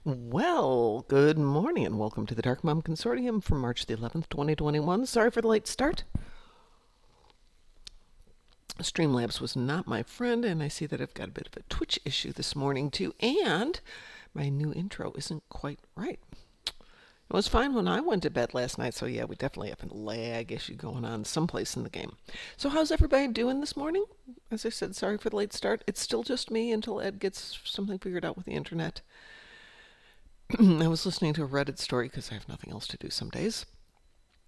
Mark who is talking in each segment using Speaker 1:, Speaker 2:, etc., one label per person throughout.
Speaker 1: Well, good morning and welcome to the Darkmom Consortium for March the 11th, 2021. Sorry for the late start. Streamlabs was not my friend, and I see that I've got a bit of a Twitch issue this morning too, and my new intro isn't quite right. It was fine when I went to bed last night, so yeah, we definitely have a lag issue going on someplace in the game. So how's everybody doing this morning? As I said, sorry for the late start. It's still just me until Ed gets something figured out with the internet. I was listening to a Reddit story, because I have nothing else to do some days,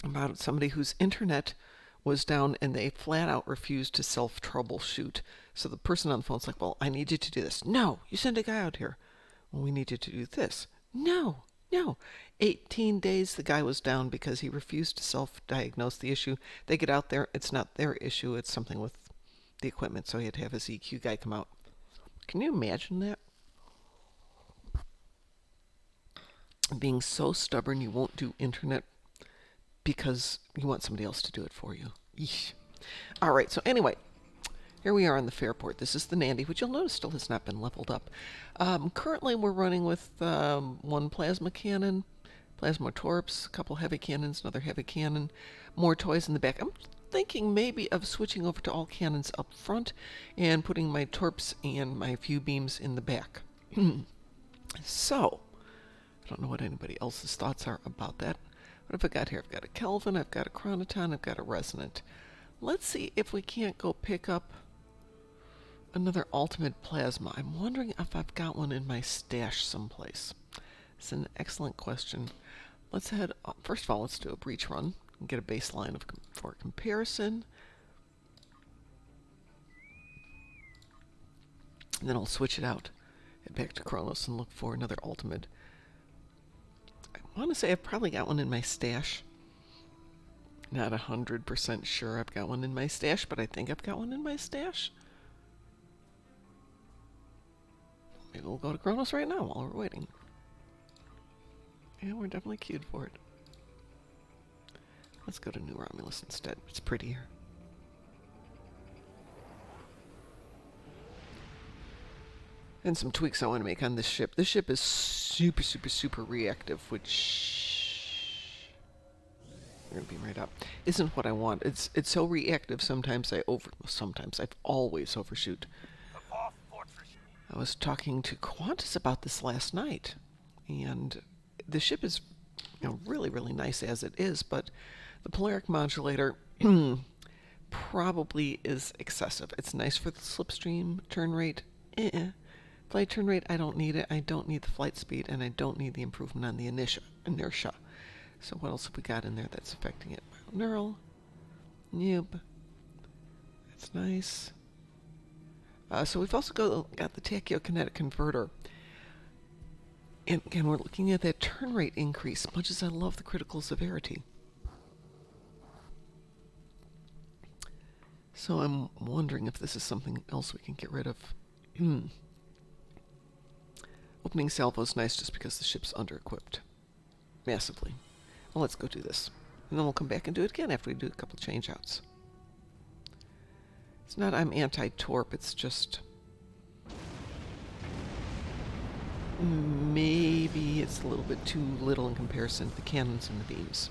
Speaker 1: about somebody whose internet was down and they flat out refused to self-troubleshoot. So the person on the phone's like, well, I need you to do this. No, you send a guy out here. Well, we need you to do this. No. 18 days the guy was down because he refused to self-diagnose the issue. They get out there, it's not their issue, it's something with the equipment, so he had to have his EQ guy come out. Can you imagine that? Being so stubborn you won't do internet because you want somebody else to do it for you. Yeesh. All right, so anyway, here we are on the Fairport. This is the Nandi, which you'll notice still has not been leveled up. Currently we're running with one plasma cannon, plasma torps, a couple heavy cannons, another heavy cannon, more toys in the back. I'm thinking maybe of switching over to all cannons up front and putting my torps and my few beams in the back. So, I don't know what anybody else's thoughts are about that. What have I got here? I've got a Kelvin, I've got a Chronoton, I've got a Resonant. Let's see if we can't go pick up another Altamid Plasma. I'm wondering if I've got one in my stash someplace. It's an excellent question. Let's head up. First of all, let's do a breach run and get a baseline for comparison. And then I'll switch it out, head back to Kronos and look for another Altamid. I want to say I've probably got one in my stash. Not 100% sure I've got one in my stash, but I think I've got one in my stash. Maybe we'll go to Kronos right now while we're waiting. Yeah, we're definitely queued for it. Let's go to New Romulus instead. It's prettier. And some tweaks I want to make on this ship. This ship is super reactive, which we're gonna beam right up. Isn't what I want. It's so reactive. Sometimes I've always overshoot. I was talking to Qantas about this last night, and the ship is, really nice as it is, but the polaric modulator probably is excessive. It's nice for the slipstream turn rate. Flight turn rate, I don't need it. I don't need the flight speed, and I don't need the improvement on the inertia. So what else have we got in there that's affecting it? Neural. Nope. That's nice. So we've also got the tachyokinetic converter. And again, we're looking at that turn rate increase, much as I love the critical severity. So I'm wondering if this is something else we can get rid of. Opening salvo is nice just because the ship's under-equipped. Massively. Well, let's go do this. And then we'll come back and do it again after we do a couple change-outs. It's not I'm anti-torp, it's just maybe it's a little bit too little in comparison to the cannons and the beams.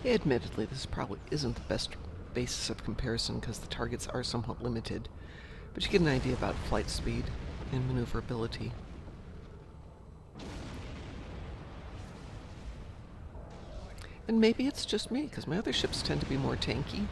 Speaker 1: Admittedly, this probably isn't the best basis of comparison because the targets are somewhat limited, but you get an idea about flight speed and maneuverability. And maybe it's just me, because my other ships tend to be more tanky.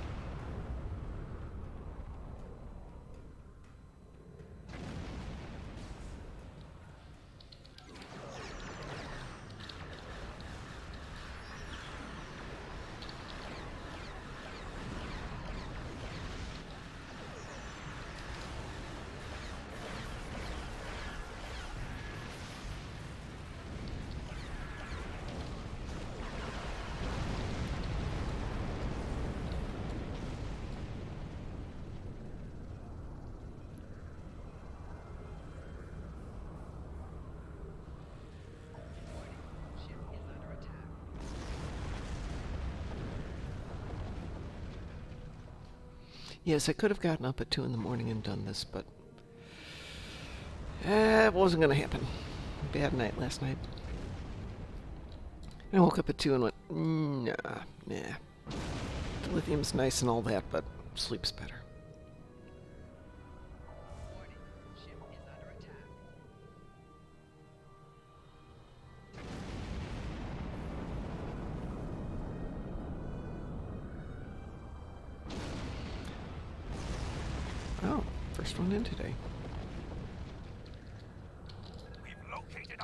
Speaker 1: Yes, I could have gotten up at 2 in the morning and done this, but it wasn't going to happen. Bad night last night. I woke up at 2 and went, nah. The lithium's nice and all that, but sleep's better. Oh, first one in today.
Speaker 2: We've located.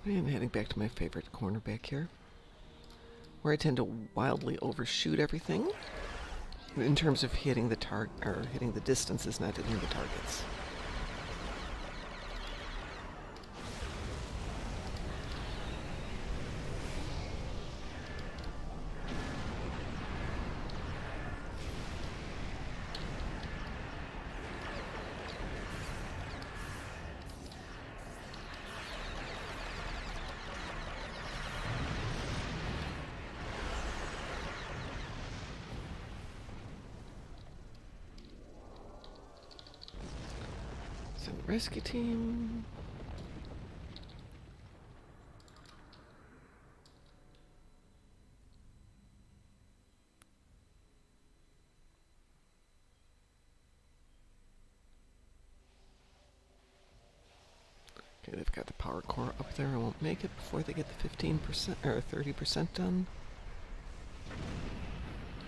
Speaker 1: And heading back to my favorite corner back here, where I tend to wildly overshoot everything in terms of hitting the target, or hitting the distances, not hitting the targets. Send the rescue team. Okay, they've got the power core up there. I won't make it before they get the 15% or 30% done.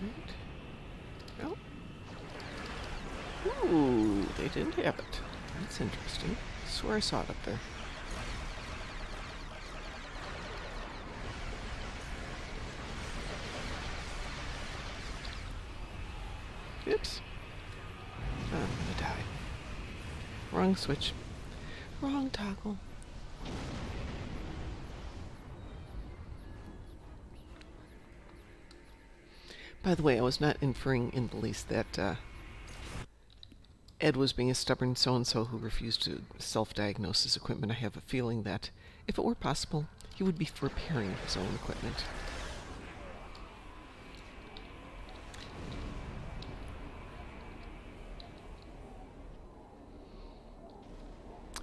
Speaker 1: Right. Oh. Ooh, they didn't have it. That's interesting. I swear I saw it up there. Oops. I'm gonna die. Wrong switch. Wrong toggle. By the way, I was not inferring in the least that Ed was being a stubborn so-and-so who refused to self-diagnose his equipment. I have a feeling that, if it were possible, he would be repairing his own equipment.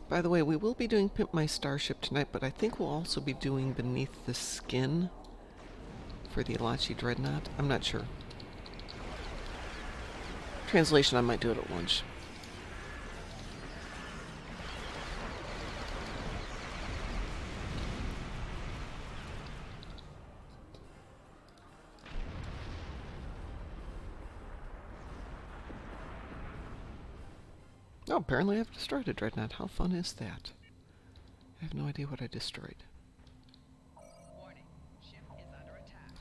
Speaker 1: By the way, we will be doing Pimp My Starship tonight, but I think we'll also be doing Beneath the Skin for the Alachi Dreadnought. I'm not sure. Translation, I might do it at lunch. Oh, apparently I've destroyed a Dreadnought. How fun is that? I have no idea what I destroyed.
Speaker 2: Warning, ship is under attack.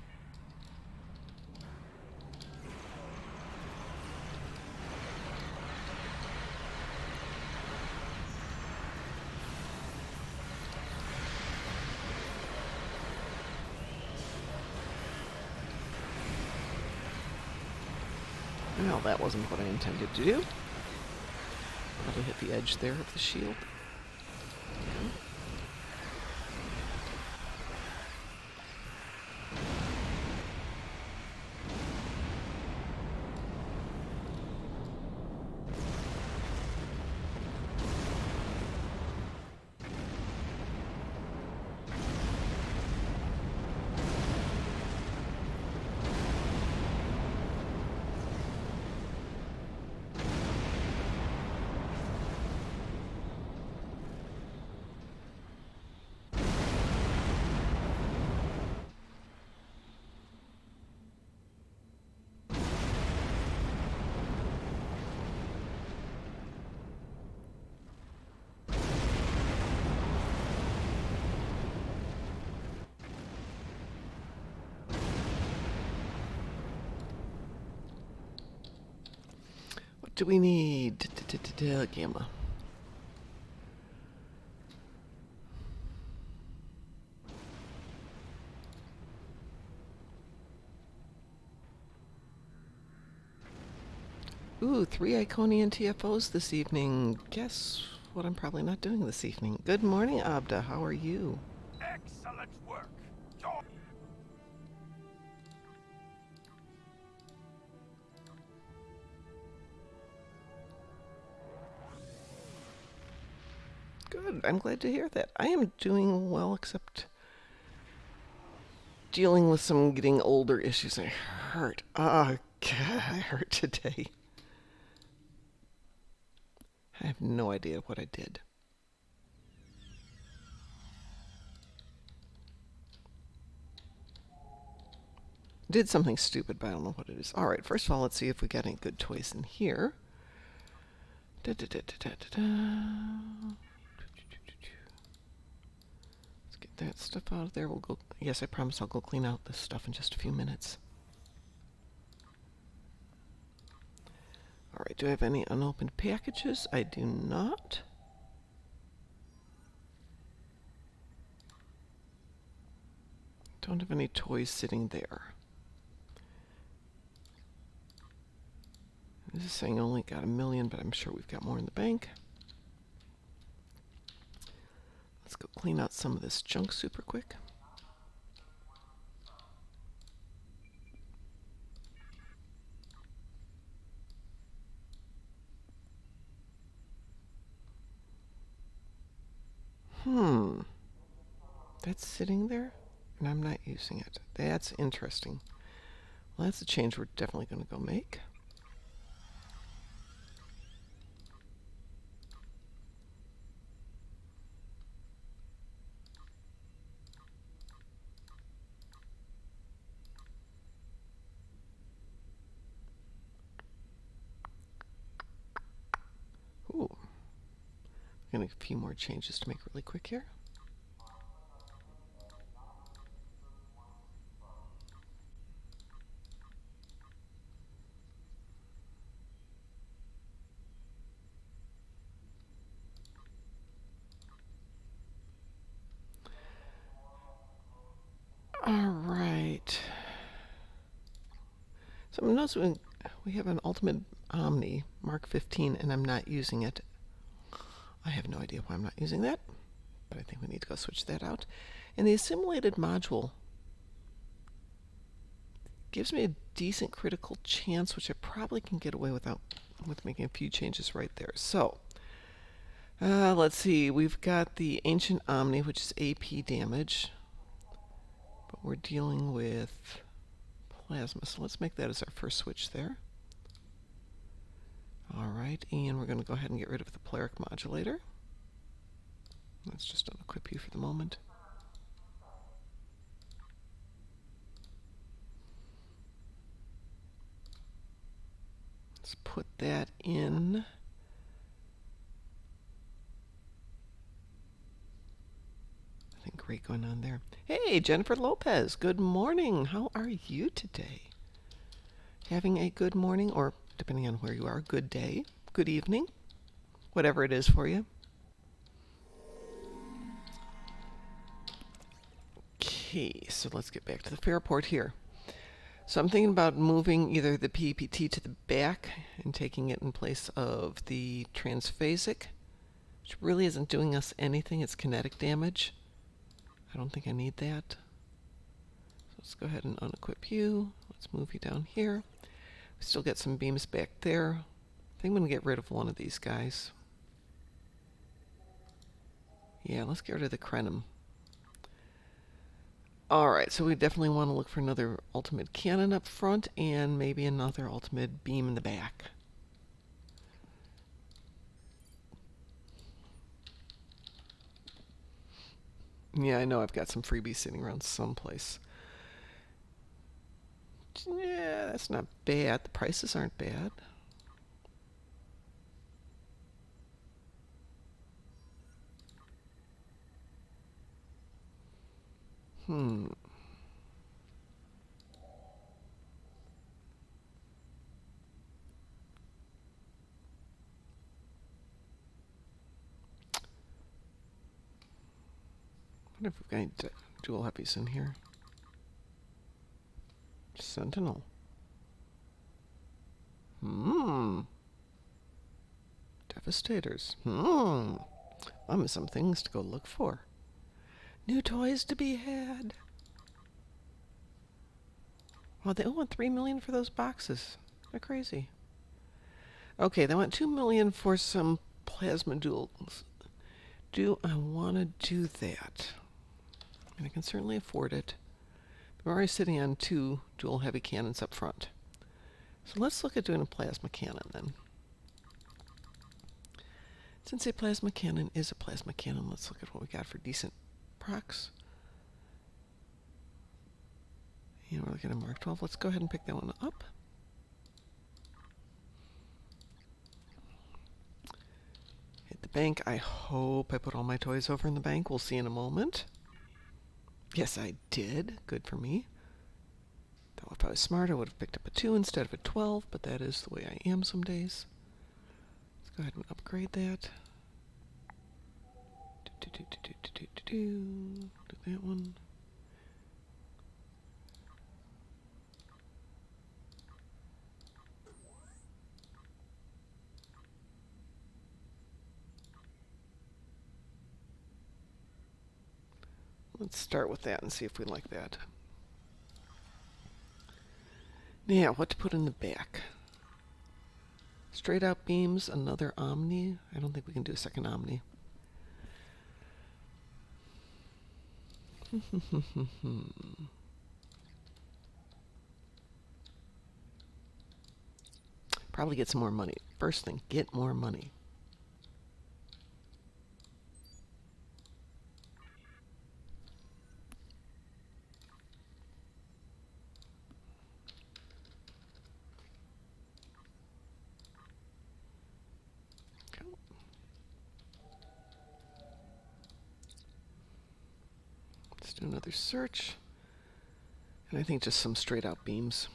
Speaker 1: Well, that wasn't what I intended to do. Probably hit the edge there of the shield. Okay. do we need? Gamma. Ooh, 3 Iconian TFOs this evening. Guess what I'm probably not doing this evening. Good morning, Abda. How are you?
Speaker 3: Excellent work.
Speaker 1: Good. I'm glad to hear that. I am doing well, except dealing with some getting older issues. I hurt. Oh, God, I hurt today. I have no idea what I did. Did something stupid, but I don't know what it is. All right, first of all, let's see if we got any good toys in here. Let's get that stuff out of there. We'll go. Yes, I promise I'll go clean out this stuff in just a few minutes. All right, do I have any unopened packages? I do not. Don't have any toys sitting there. This is saying only got 1 million, but I'm sure we've got more in the bank. Let's go clean out some of this junk super quick. That's sitting there, and I'm not using it. That's interesting. Well, that's a change we're definitely going to go make. Ooh. I'm going to a few more changes to make really quick here. All right. So notice we have an Ultimate Omni Mark 15, and I'm not using it. I have no idea why I'm not using that, but I think we need to go switch that out. And the assimilated module gives me a decent critical chance, which I probably can get away with making a few changes right there. So let's see. We've got the Ancient Omni, which is AP damage, but we're dealing with plasma. So let's make that as our first switch there. All right, and we're going to go ahead and get rid of the Polaric Modulator. Let's just unequip you for the moment. Let's put that in. Nothing great going on there. Hey, Jennifer Lopez, good morning. How are you today? Having a good morning, or depending on where you are, good day, good evening, whatever it is for you. Okay, so let's get back to the Fairport here. So I'm thinking about moving either the PPT to the back and taking it in place of the transphasic, which really isn't doing us anything. It's kinetic damage. I don't think I need that. So let's go ahead and unequip you. Let's move you down here. We still got some beams back there. I think I'm going to get rid of one of these guys. Yeah, let's get rid of the Krenim. Alright, so we definitely want to look for another Ultimate Cannon up front and maybe another Ultimate Beam in the back. Yeah, I know I've got some freebies sitting around someplace. Yeah, that's not bad. The prices aren't bad. wonder if we've got any dual heavies in here. Sentinel. Devastators. Some things to go look for. New toys to be had. Well, they want $3 million for those boxes. They're crazy. Okay, they want $2 million for some plasma duels. Do I want to do that? And I can certainly afford it. We're already sitting on 2 dual heavy cannons up front. So let's look at doing a plasma cannon then. Since a plasma cannon is a plasma cannon, let's look at what we got for decent procs. And we're looking at a Mark 12. Let's go ahead and pick that one up. Hit the bank. I hope I put all my toys over in the bank. We'll see in a moment. Yes, I did. Good for me. Though if I was smart, I would have picked up a 2 instead of a 12, but that is the way I am some days. Let's go ahead and upgrade that. Do that one. Let's start with that and see if we like that. Now, what to put in the back? Straight out beams, another Omni. I don't think we can do a second Omni. Probably get some more money. First thing, get more money. Let's do another search. And I think just some straight out beams.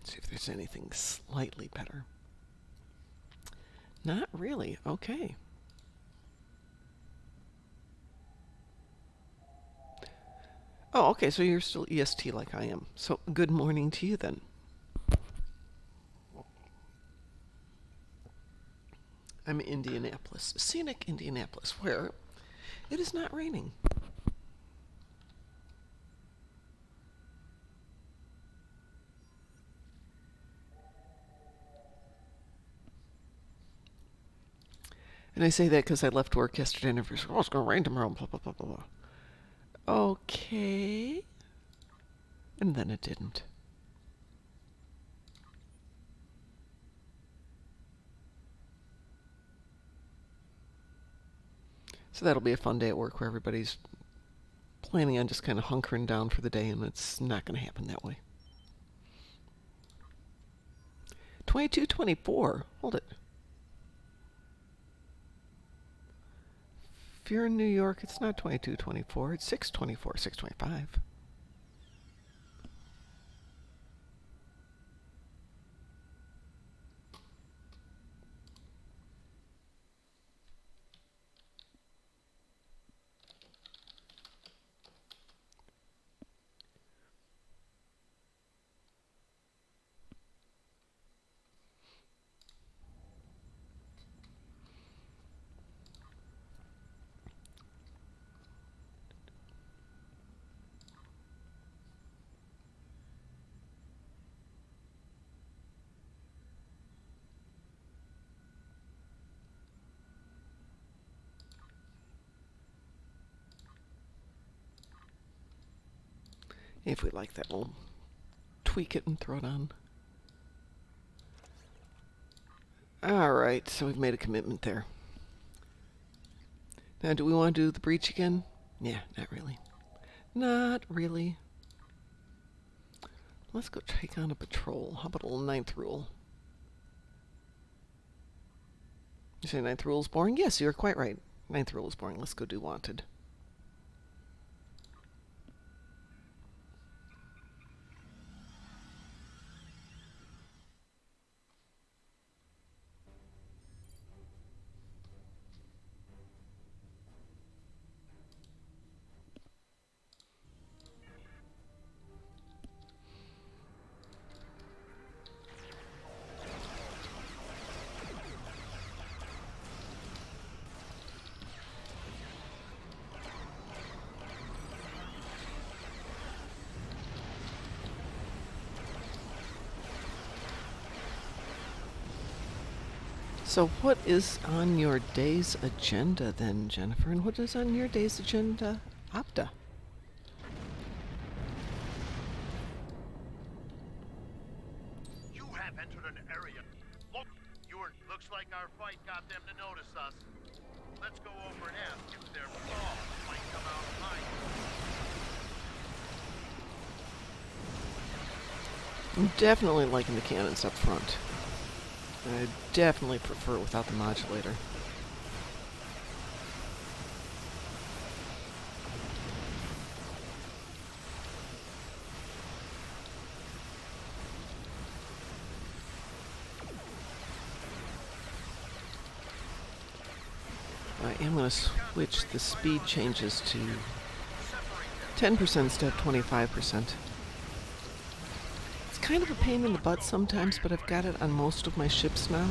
Speaker 1: See if there's anything slightly better. Not really. Okay. Oh, okay, so you're still EST like I am. So good morning to you then. I'm in Indianapolis, scenic Indianapolis, where it is not raining. And I say that because I left work yesterday and everybody's like, oh, it's going to rain tomorrow, blah, blah, blah, blah, blah. Okay. And then it didn't. So that'll be a fun day at work where everybody's planning on just kind of hunkering down for the day, and it's not going to happen that way. 2224. Hold it. If you're in New York, it's not 2224. It's 624, 625. If we like that, we'll tweak it and throw it on. Alright, so we've made a commitment there. Now, do we want to do the breach again? Yeah, not really. Not really. Let's go take on a patrol. How about a little 9th rule? You say ninth rule is boring? Yes, you're quite right. Ninth rule is boring. Let's go do wanted. So what is on your day's agenda then, Jennifer? And what is on your day's agenda, Opta?
Speaker 3: You have entered an area. Look, looks like our fight got them to notice us. Let's go over and ask if their fall might come out behind us.
Speaker 1: I'm definitely liking the cannons up front. I definitely prefer it without the modulator. I am going to switch the speed changes to 10% instead of 25%. It's kind of a pain in the butt sometimes, but I've got it on most of my ships now.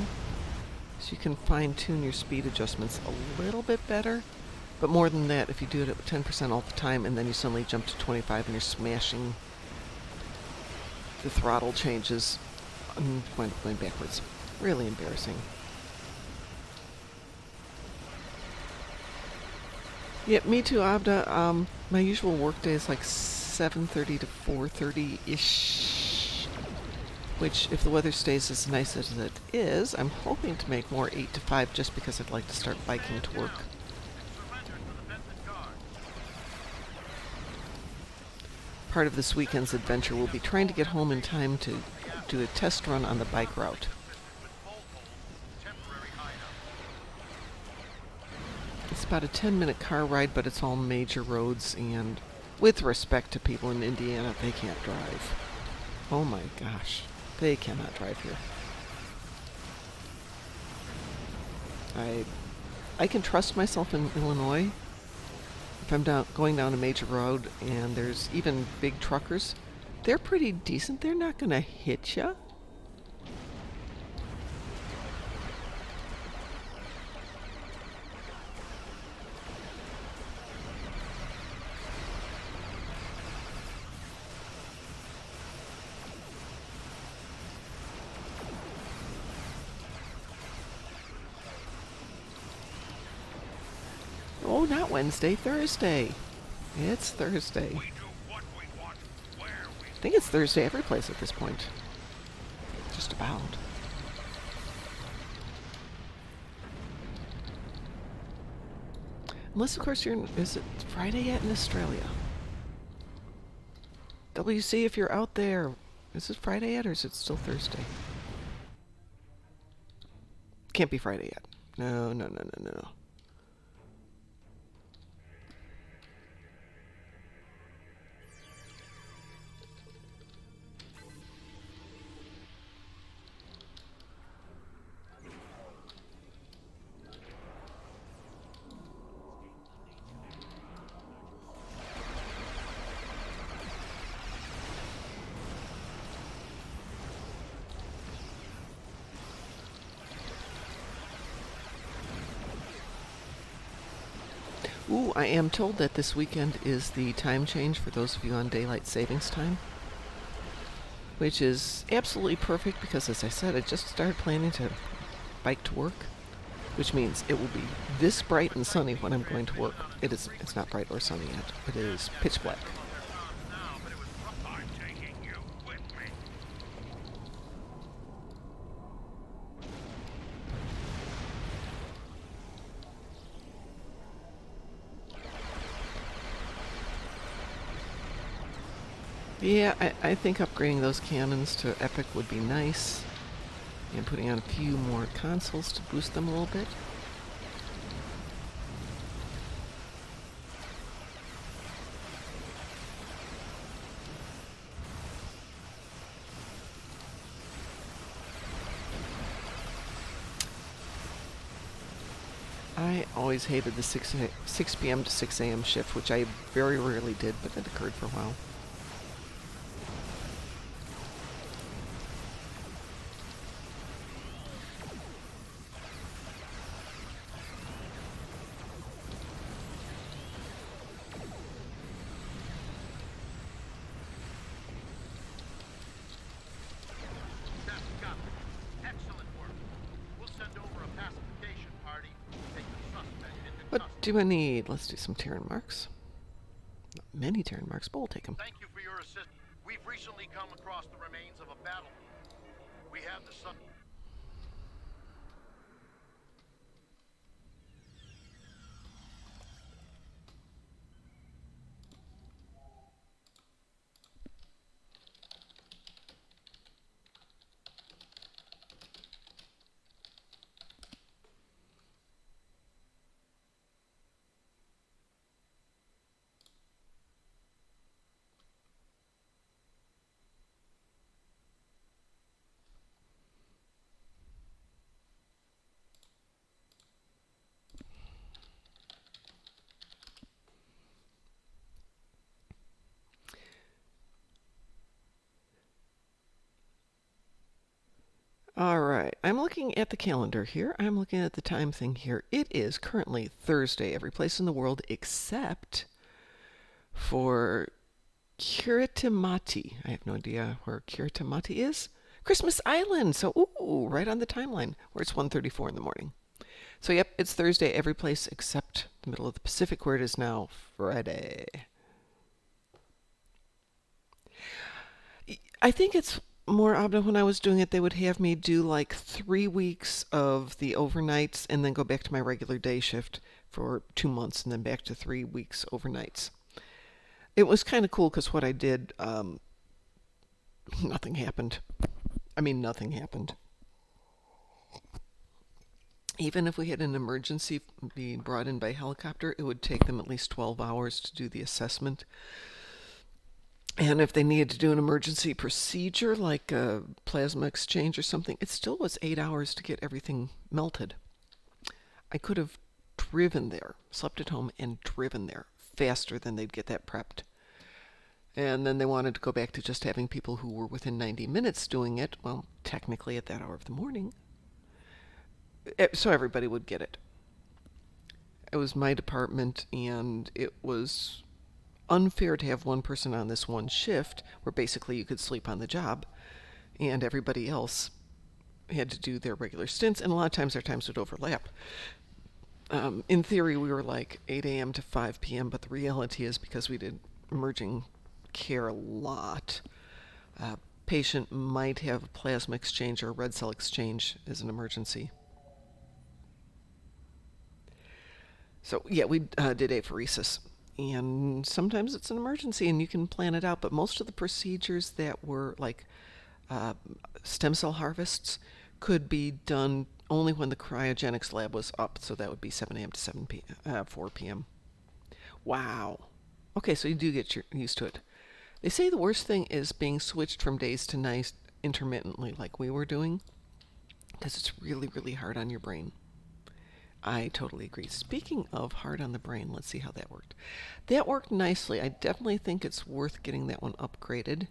Speaker 1: So you can fine-tune your speed adjustments a little bit better. But more than that, if you do it at 10% all the time and then you suddenly jump to 25 and you're smashing the throttle changes, I'm going backwards. Really embarrassing. Yeah, me too, Abda. My usual work day is like 7:30 to 4:30-ish. Which, if the weather stays as nice as it is, I'm hoping to make more 8 to 5 just because I'd like to start biking to work. Part of this weekend's adventure will be trying to get home in time to do a test run on the bike route. It's about a 10-minute car ride, but it's all major roads, and with respect to people in Indiana, they can't drive. Oh my gosh, they cannot drive here. I can trust myself in Illinois. If I'm going down a major road and there's even big truckers, they're pretty decent. They're not going to hit you. Oh, not Wednesday, Thursday. It's Thursday.
Speaker 3: We do what we want, where we
Speaker 1: I think it's Thursday every place at this point. Just about. Unless, of course, is it Friday yet in Australia? WC, if you're out there, is it Friday yet or is it still Thursday? Can't be Friday yet. No. Ooh, I am told that this weekend is the time change for those of you on daylight savings time. Which is absolutely perfect because, as I said, I just started planning to bike to work. Which means it will be this bright and sunny when I'm going to work. It's not bright or sunny yet. It is pitch black.
Speaker 3: now, but it was I'm taking you with me.
Speaker 1: Yeah, I think upgrading those cannons to Epic would be nice. And putting on a few more consoles to boost them a little bit. I always hated the 6 p.m. to 6 a.m. shift, which I very rarely did, but it occurred for a while.
Speaker 3: That's got it. Excellent work. We'll send over a pacification party to take the suspect into
Speaker 1: What
Speaker 3: custody.
Speaker 1: do I need? Let's do some Terran marks. Not many Terran marks, but we'll take them.
Speaker 3: Thank you for your assistance. We've recently come across the remains of a battle. We have the sun.
Speaker 1: All right, I'm looking at the calendar here. I'm looking at the time thing here. It is currently Thursday, every place in the world except for Kiritimati. I have no idea where Kiritimati is. Christmas Island. So, ooh, right on the timeline where it's 1:34 in the morning. So, yep, it's Thursday every place except the middle of the Pacific where it is now Friday. I think it's more often when I was doing it, they would have me do like 3 weeks of the overnights and then go back to my regular day shift for 2 months and then back to 3 weeks overnights. It was kind of cool because what I did, nothing happened. I mean, nothing happened. Even if we had an emergency being brought in by helicopter, it would take them at least 12 hours to do the assessment. And if they needed to do an emergency procedure like a plasma exchange or something, it still was 8 hours to get everything melted. I could have driven there, slept at home and driven there faster than they'd get that prepped. And then they wanted to go back to just having people who were within 90 minutes doing it, well, technically at that hour of the morning. So everybody would get it. It was my department, and it was unfair to have one person on this one shift where basically you could sleep on the job and everybody else had to do their regular stints, and a lot of times their times would overlap. In theory, we were like 8 a.m. to 5 p.m., but the reality is because we did emerging care a lot, patient might have a plasma exchange or a red cell exchange as an emergency. So, yeah, we did apheresis. And sometimes it's an emergency and you can plan it out, but most of the procedures that were like stem cell harvests could be done only when the cryogenics lab was up, so that would be 7 a.m. to 4 p.m. Wow. Okay, so you do get used to it. They say the worst thing is being switched from days to nights intermittently like we were doing, because it's really, really hard on your brain. I totally agree. Speaking of hard on the brain, let's see how that worked. That worked nicely. I definitely think it's worth getting that one upgraded.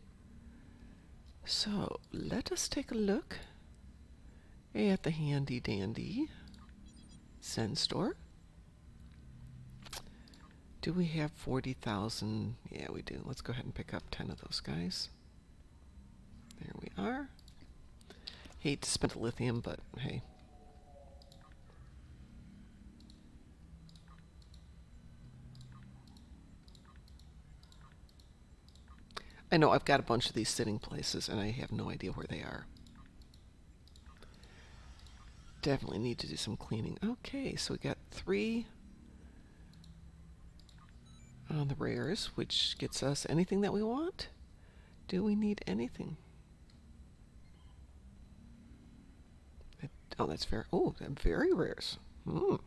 Speaker 1: So let us take a look at the handy dandy Zen store. Do we have 40,000? Yeah, we do. Let's go ahead and pick up 10 of those guys. There we are. Hate to spend lithium, but hey. I know I've got a bunch of these sitting places and I have no idea where they are. Definitely need to do some cleaning. Okay, so we got 3 on the rares, which gets us anything that we want. Do we need anything? Oh, that's fair. Oh, very rares. Is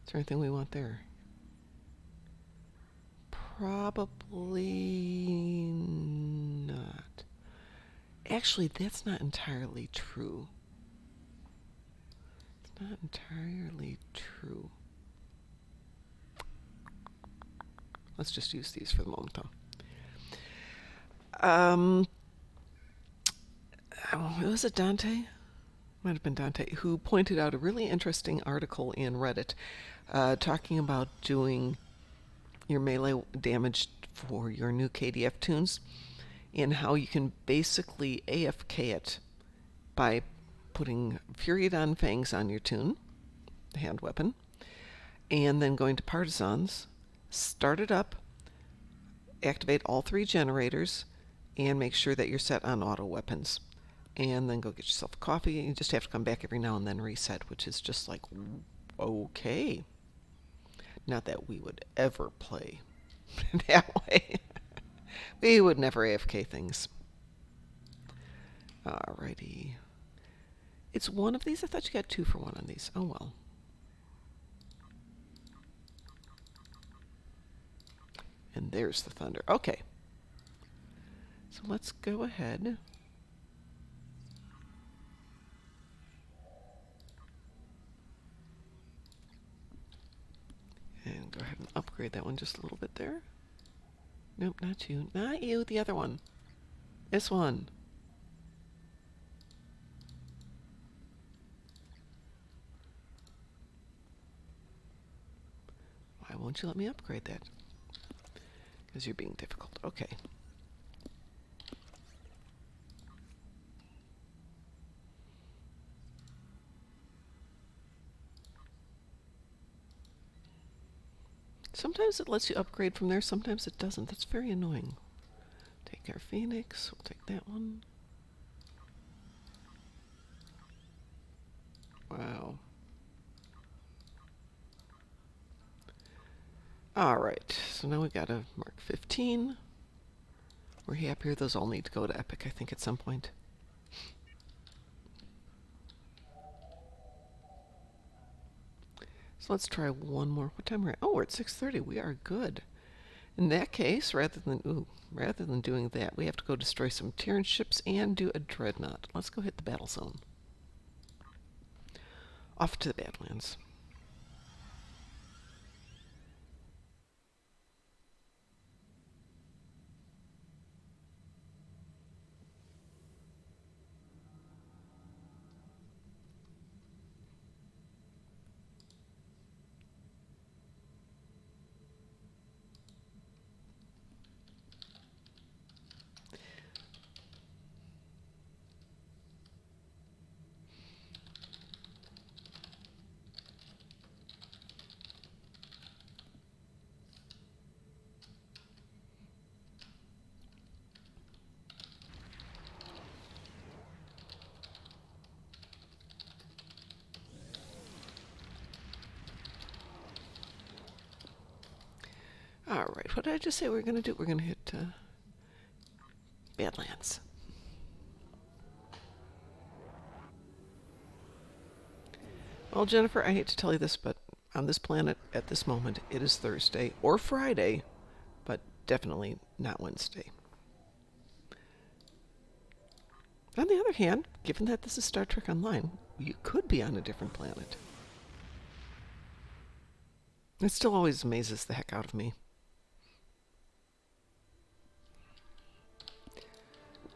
Speaker 1: there anything we want there? Probably not. Actually, that's not entirely true. It's not entirely true. Let's just use these for the moment, though. Was it Dante? Might have been Dante, who pointed out a really interesting article in Reddit talking about doing your melee damage for your new KDF tunes and how you can basically AFK it by putting Furiodon Fangs on your tune, the hand weapon, and then going to Partisans, start it up, activate all 3 generators, and make sure that you're set on auto weapons. And then go get yourself a coffee. You just have to come back every now and then reset, which is just like, okay. Not that we would ever play that way. We would never AFK things. Alrighty. It's one of these? I thought you got 2 for 1 on these. Oh well. And there's the thunder. Okay. So let's go ahead. And go ahead and upgrade that one just a little bit there. Nope, not you. Not you, the other one. This one. Why won't you let me upgrade that? Because you're being difficult. Okay. Sometimes it lets you upgrade from there, sometimes it doesn't. That's very annoying. Take our Phoenix. We'll take that one. Wow. Alright, so now we got a Mark 15. We're happier. Those all need to go to Epic, I think, at some point. So let's try one more. What time are we at? Oh, we're at 6:30. We are good. In that case, rather than doing that, we have to go destroy some Terran ships and do a dreadnought. Let's go hit the battle zone. Off to the Badlands. Alright, what did I just say we were going to do? We're going to hit Badlands. Well, Jennifer, I hate to tell you this, but on this planet, at this moment, it is Thursday or Friday, but definitely not Wednesday. On the other hand, given that this is Star Trek Online, you could be on a different planet. It still always amazes the heck out of me.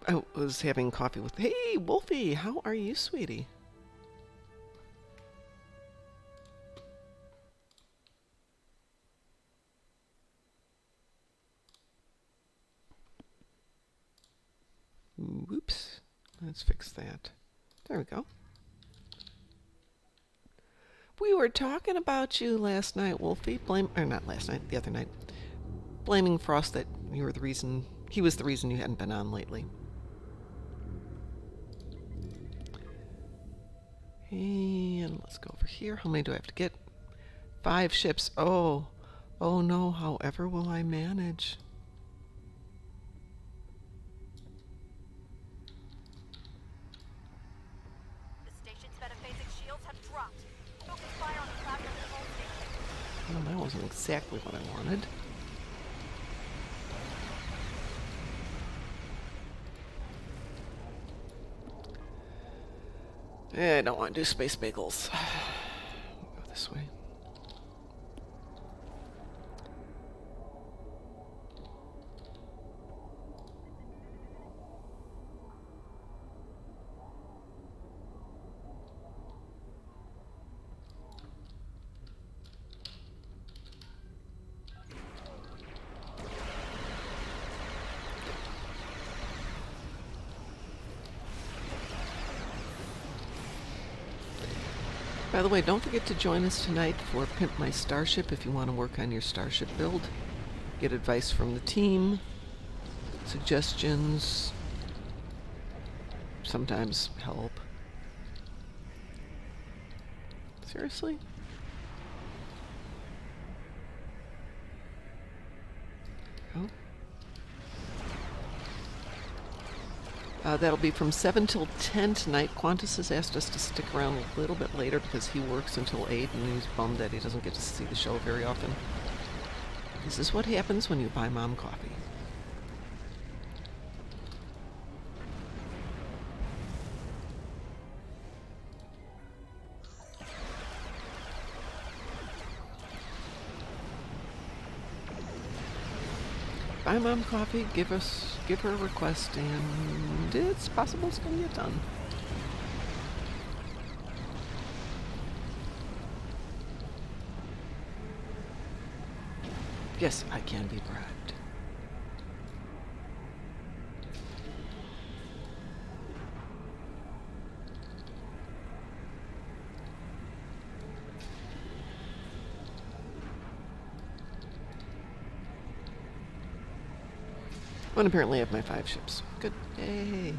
Speaker 1: I was having coffee with... Hey, Wolfie! How are you, sweetie? Whoops. Let's fix that. There we go. We were talking about you last night, Wolfie. Not last night, the other night. Blaming Frost that you were the reason... He was the reason you hadn't been on lately. And let's go over here. How many do I have to get? 5 ships. Oh no, however will I manage?
Speaker 4: The station's been a
Speaker 1: wasn't exactly what I wanted. I don't want to do space bagels. Go this way. By the way, don't forget to join us tonight for Pimp My Starship if you want to work on your Starship build. Get advice from the team, suggestions, sometimes help. Seriously? Oh. That'll be from 7 till 10 tonight. Qantas has asked us to stick around a little bit later because he works until 8 and he's bummed that he doesn't get to see the show very often. This is what happens when you buy Mom coffee. Buy Mom coffee, give her a request, and it's possible it's going to get done. Yes, I can be bribed. Oh, and apparently I have my 5 ships. Good. Yay.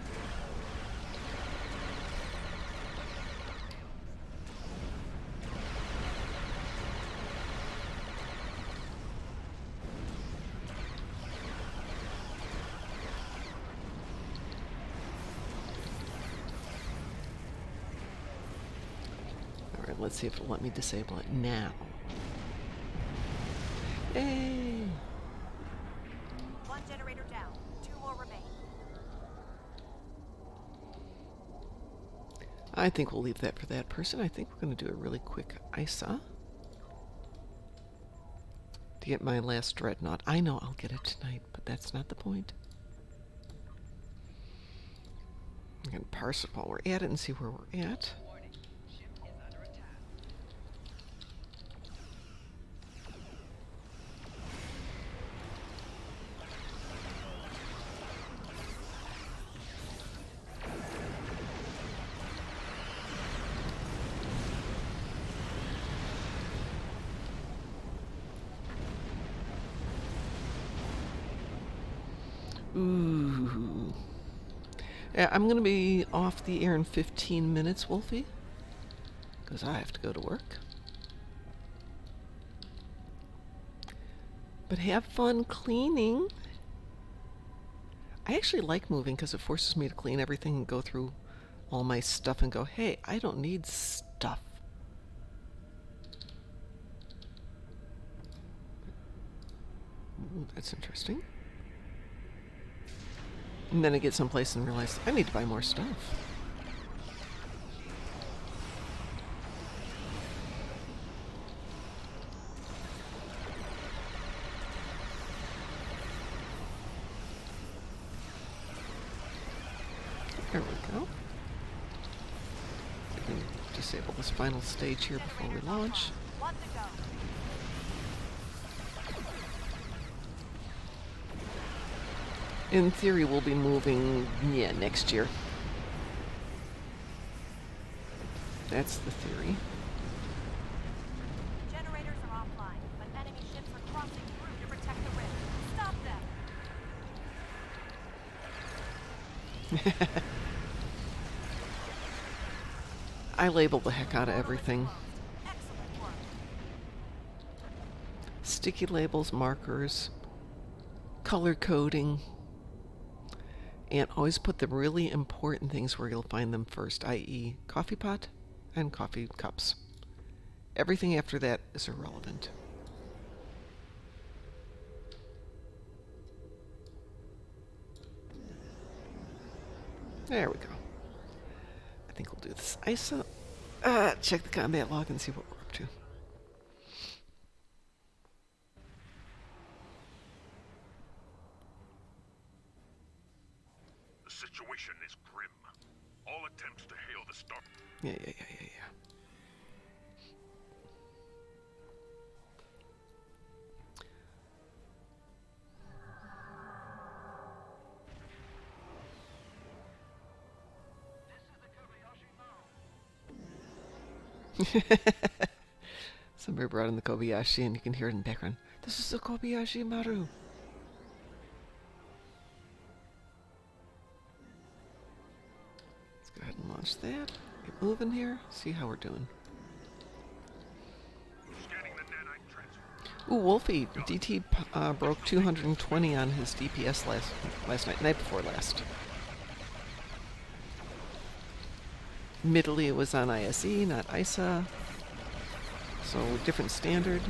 Speaker 1: Alright, let's see if it'll let me disable it now. Yay!
Speaker 4: One generator down. 2 more remain.
Speaker 1: I think we'll leave that for that person. I think we're going to do a really quick ISA to get my last dreadnought. I know I'll get it tonight, but that's not the point. I'm going to parse it while we're at it and see where we're at.
Speaker 2: Warning. Ship is under attack.
Speaker 1: Ooh. Yeah, I'm going to be off the air in 15 minutes, Wolfie, because I have to go to work. But have fun cleaning. I actually like moving because it forces me to clean everything and go through all my stuff and go, hey, I don't need stuff. Ooh, that's interesting. And then I get someplace and realize I need to buy more stuff. There we go. We can disable this final stage here before we launch.
Speaker 4: 1 to go.
Speaker 1: In theory, we'll be moving, next year. That's the theory.
Speaker 4: Generators are offline, but enemy ships are crossing through to protect the rim. Stop them.
Speaker 1: I label the heck out of everything.
Speaker 4: Excellent work.
Speaker 1: Sticky labels, markers, color coding. And always put the really important things where you'll find them first, i.e. coffee pot and coffee cups. Everything after that is irrelevant. There we go. I think we'll do this ISA. Check the combat log and see what we're up to.
Speaker 3: The situation is grim. All attempts to hail the star.
Speaker 1: Yeah. Somebody brought in the Kobayashi and you can hear it in the background. This is the Kobayashi Maru. Let's go ahead and launch that. Get moving here. See how we're doing.
Speaker 3: Scanning the nanite transfer.
Speaker 1: Ooh, Wolfie. DT broke 220 on his DPS last night before last. Admittedly, it was on ISE, not ISA. So, different standard.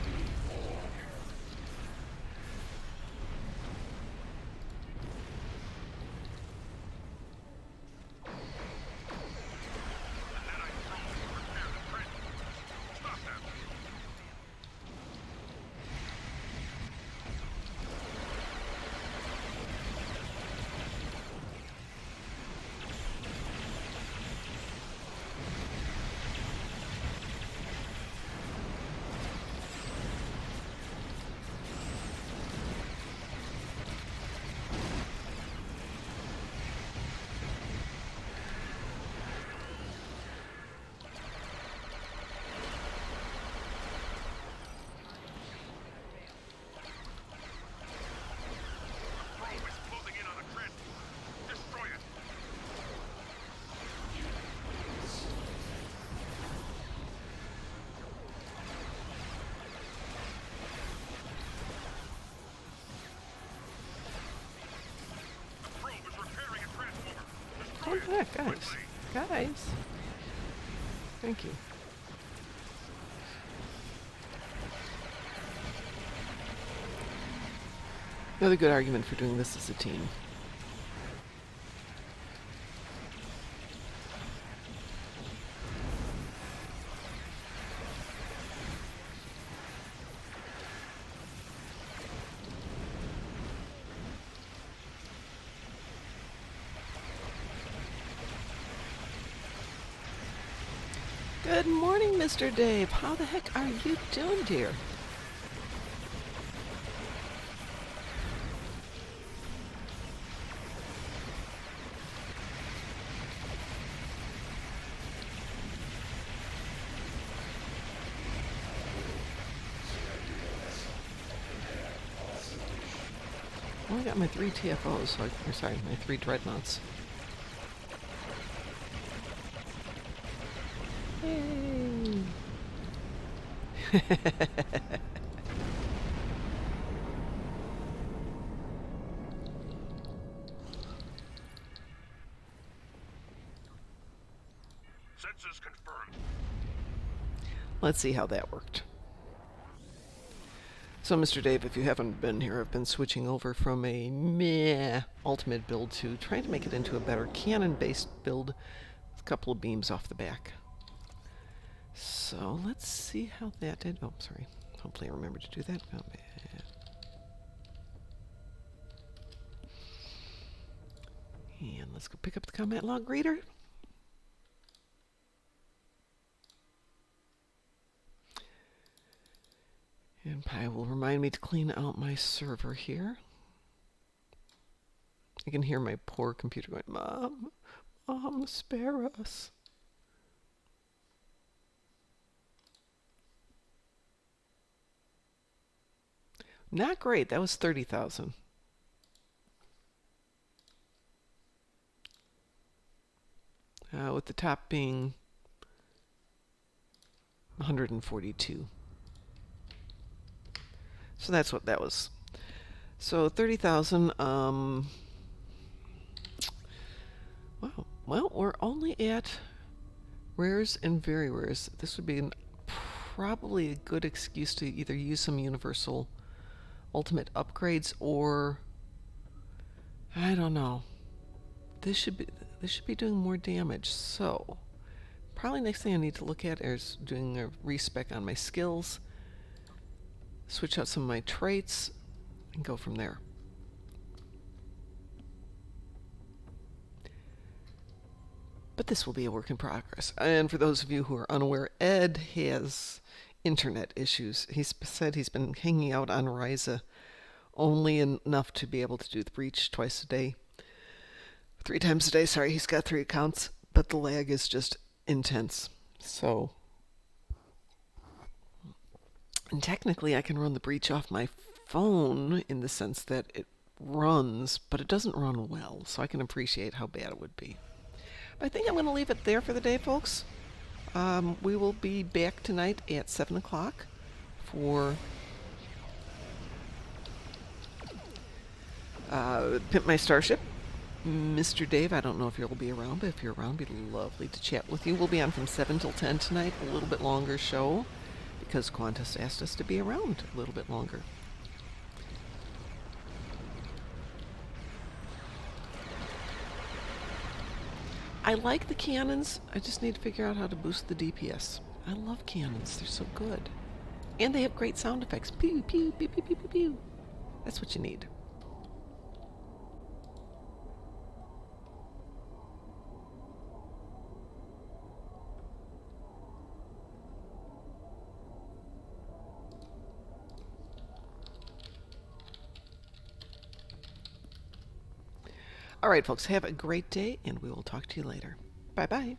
Speaker 1: Come back, guys. Guys. Thank you. Another good argument for doing this as a team. Good morning, Mr. Dave. How the heck are you doing, dear? Well, I got my 3 TFOs, so or sorry, my 3 dreadnoughts. Yay!
Speaker 3: Sensors confirmed.
Speaker 1: Let's see how that worked. So, Mr. Dave, if you haven't been here, I've been switching over from a meh Altamid build to trying to make it into a better cannon-based build with a couple of beams off the back. So, let's see how that did. Oh, sorry. Hopefully I remember to do that. Combat. And let's go pick up the combat log reader. And Pi will remind me to clean out my server here. I can hear my poor computer going, Mom, Mom, spare us. Not great. That was 30,000. With the top being 142. So that's what that was. So 30,000. Wow. Well, we're only at rares and very rares. This would be probably a good excuse to either use some universal ultimate upgrades or I don't know. This this should be doing more damage. So, probably next thing I need to look at is doing a respec on my skills, switch out some of my traits, and go from there. But this will be a work in progress. And for those of you who are unaware, Ed has internet issues. He's said he's been hanging out on Ryza only enough to be able to do the breach twice a day. 3 times a day, sorry, he's got 3 accounts, but the lag is just intense. So, and technically I can run the breach off my phone in the sense that it runs, but it doesn't run well, so I can appreciate how bad it would be. But I think I'm going to leave it there for the day, folks. We will be back tonight at 7 o'clock for Pimp My Starship. Mr. Dave, I don't know if you'll be around, but if you're around, it'd be lovely to chat with you. We'll be on from 7 till 10 tonight, a little bit longer show, because Qantas asked us to be around a little bit longer. I like the cannons. I just need to figure out how to boost the DPS. I love cannons. They're so good. And they have great sound effects. Pew, pew, pew, pew, pew, pew, pew. That's what you need. All right, folks, have a great day, and we will talk to you later. Bye-bye.